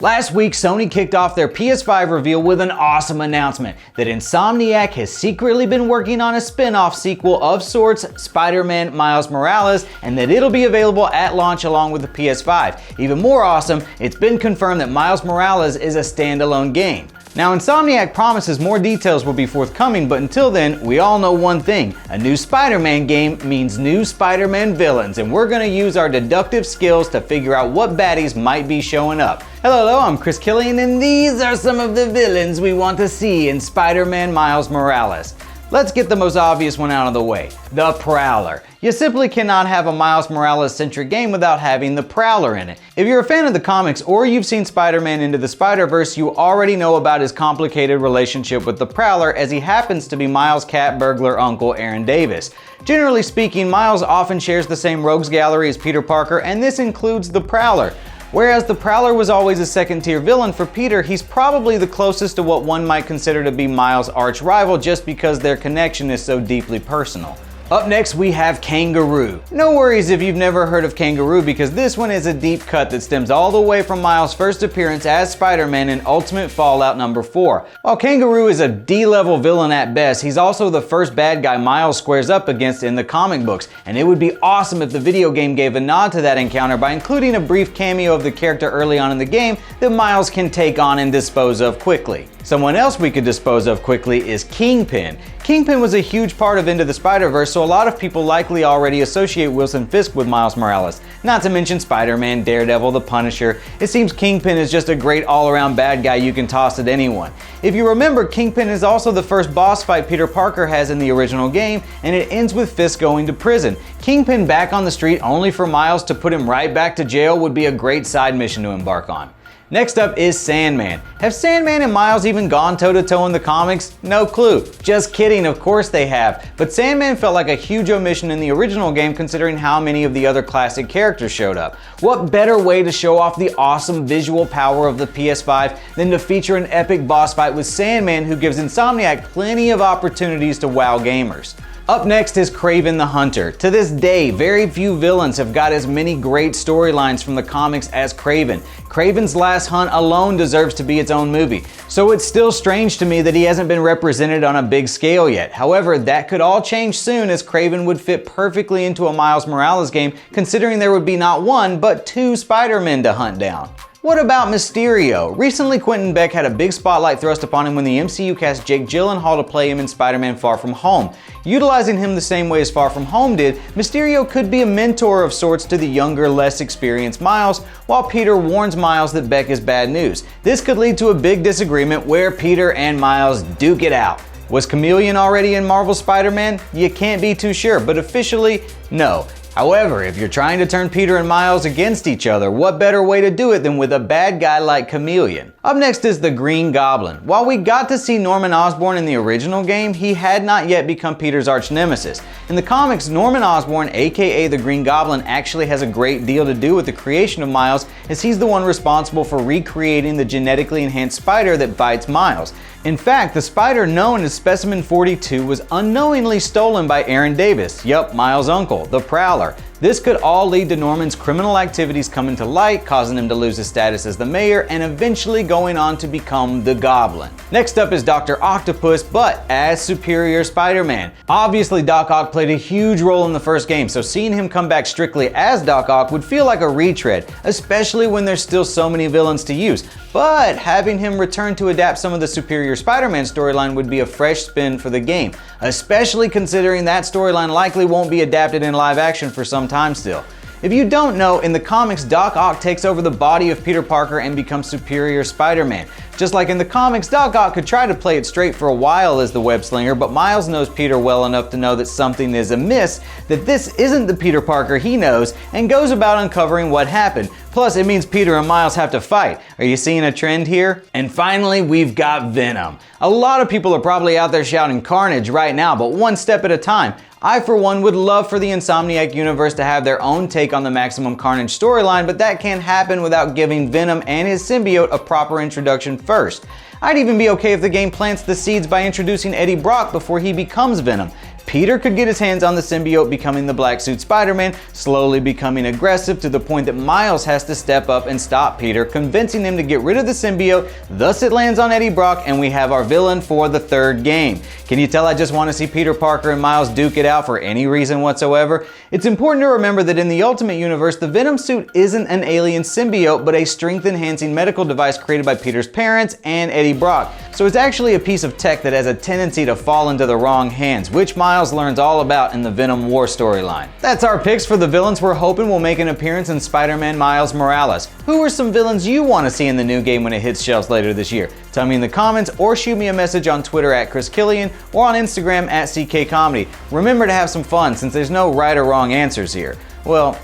Last week, Sony kicked off their PS5 reveal with an awesome announcement that Insomniac has secretly been working on a spin-off sequel of sorts, Spider-Man Miles Morales, and that it'll be available at launch along with the PS5. Even more awesome, it's been confirmed that Miles Morales is a standalone game. Now, Insomniac promises more details will be forthcoming, but until then, we all know one thing. A new Spider-Man game means new Spider-Man villains, and we're gonna use our deductive skills to figure out what baddies might be showing up. Hello, I'm Chris Killian, and these are some of the villains we want to see in Spider-Man Miles Morales. Let's get the most obvious one out of the way, the Prowler. You simply cannot have a Miles Morales-centric game without having the Prowler in it. If you're a fan of the comics or you've seen Spider-Man Into the Spider-Verse, you already know about his complicated relationship with the Prowler, as he happens to be Miles' cat burglar uncle Aaron Davis. Generally speaking, Miles often shares the same rogues gallery as Peter Parker, and this includes the Prowler. Whereas the Prowler was always a second-tier villain for Peter, he's probably the closest to what one might consider to be Miles' arch-rival just because their connection is so deeply personal. Up next, we have Kangaroo. No worries if you've never heard of Kangaroo, because this one is a deep cut that stems all the way from Miles' first appearance as Spider-Man in Ultimate Fallout number 4. While Kangaroo is a D-level villain at best, he's also the first bad guy Miles squares up against in the comic books, and it would be awesome if the video game gave a nod to that encounter by including a brief cameo of the character early on in the game that Miles can take on and dispose of quickly. Someone else we could dispose of quickly is Kingpin. Kingpin was a huge part of Into the Spider-Verse, so a lot of people likely already associate Wilson Fisk with Miles Morales. Not to mention Spider-Man, Daredevil, the Punisher. It seems Kingpin is just a great all-around bad guy you can toss at anyone. If you remember, Kingpin is also the first boss fight Peter Parker has in the original game, and it ends with Fisk going to prison. Kingpin back on the street only for Miles to put him right back to jail would be a great side mission to embark on. Next up is Sandman. Have Sandman and Miles even gone toe-to-toe in the comics? No clue. Just kidding, of course they have. But Sandman felt like a huge omission in the original game considering how many of the other classic characters showed up. What better way to show off the awesome visual power of the PS5 than to feature an epic boss fight with Sandman, who gives Insomniac plenty of opportunities to wow gamers. Up next is Kraven the Hunter. To this day, very few villains have got as many great storylines from the comics as Kraven. Kraven's Last Hunt alone deserves to be its own movie, so it's still strange to me that he hasn't been represented on a big scale yet. However, that could all change soon, as Kraven would fit perfectly into a Miles Morales game, considering there would be not one, but 2 Spider-Men to hunt down. What about Mysterio? Recently, Quentin Beck had a big spotlight thrust upon him when the MCU cast Jake Gyllenhaal to play him in Spider-Man Far From Home. Utilizing him the same way as Far From Home did, Mysterio could be a mentor of sorts to the younger, less experienced Miles, while Peter warns Miles that Beck is bad news. This could lead to a big disagreement where Peter and Miles duke it out. Was Chameleon already in Marvel's Spider-Man? You can't be too sure, but officially, no. However, if you're trying to turn Peter and Miles against each other, what better way to do it than with a bad guy like Chameleon? Up next is the Green Goblin. While we got to see Norman Osborn in the original game, he had not yet become Peter's arch nemesis. In the comics, Norman Osborn, aka the Green Goblin, actually has a great deal to do with the creation of Miles, as he's the one responsible for recreating the genetically enhanced spider that bites Miles. In fact, the spider known as Specimen 42 was unknowingly stolen by Aaron Davis, yup, Miles' uncle, the Prowler. This could all lead to Norman's criminal activities coming to light, causing him to lose his status as the mayor, and eventually going on to become the Goblin. Next up is Dr. Octopus, but as Superior Spider-Man. Obviously, Doc Ock played a huge role in the first game, so seeing him come back strictly as Doc Ock would feel like a retread, especially when there's still so many villains to use. But having him return to adapt some of the Superior Spider-Man storyline would be a fresh spin for the game, especially considering that storyline likely won't be adapted in live action for some time still. If you don't know, in the comics, Doc Ock takes over the body of Peter Parker and becomes Superior Spider-Man. Just like in the comics, Doc Ock could try to play it straight for a while as the web slinger, but Miles knows Peter well enough to know that something is amiss, that this isn't the Peter Parker he knows, and goes about uncovering what happened. Plus, it means Peter and Miles have to fight. Are you seeing a trend here? And finally, we've got Venom. A lot of people are probably out there shouting Carnage right now, but one step at a time. I, for one, would love for the Insomniac universe to have their own take on the Maximum Carnage storyline, but that can't happen without giving Venom and his symbiote a proper introduction first. I'd even be okay if the game plants the seeds by introducing Eddie Brock before he becomes Venom. Peter could get his hands on the symbiote, becoming the black suit Spider-Man, slowly becoming aggressive to the point that Miles has to step up and stop Peter, convincing him to get rid of the symbiote. Thus it lands on Eddie Brock, and we have our villain for the third game. Can you tell I just want to see Peter Parker and Miles duke it out for any reason whatsoever? It's important to remember that in the Ultimate Universe, the Venom suit isn't an alien symbiote, but a strength-enhancing medical device created by Peter's parents and Eddie Brock. So it's actually a piece of tech that has a tendency to fall into the wrong hands, which Miles learns all about in the Venom War storyline. That's our picks for the villains we're hoping will make an appearance in Spider-Man Miles Morales. Who are some villains you want to see in the new game when it hits shelves later this year? Tell me in the comments or shoot me a message on Twitter at Chris Killian or on Instagram at CK Comedy. Remember to have some fun since there's no right or wrong answers here. Well,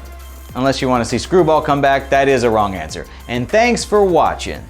unless you want to see Screwball come back, that is a wrong answer. And thanks for watching.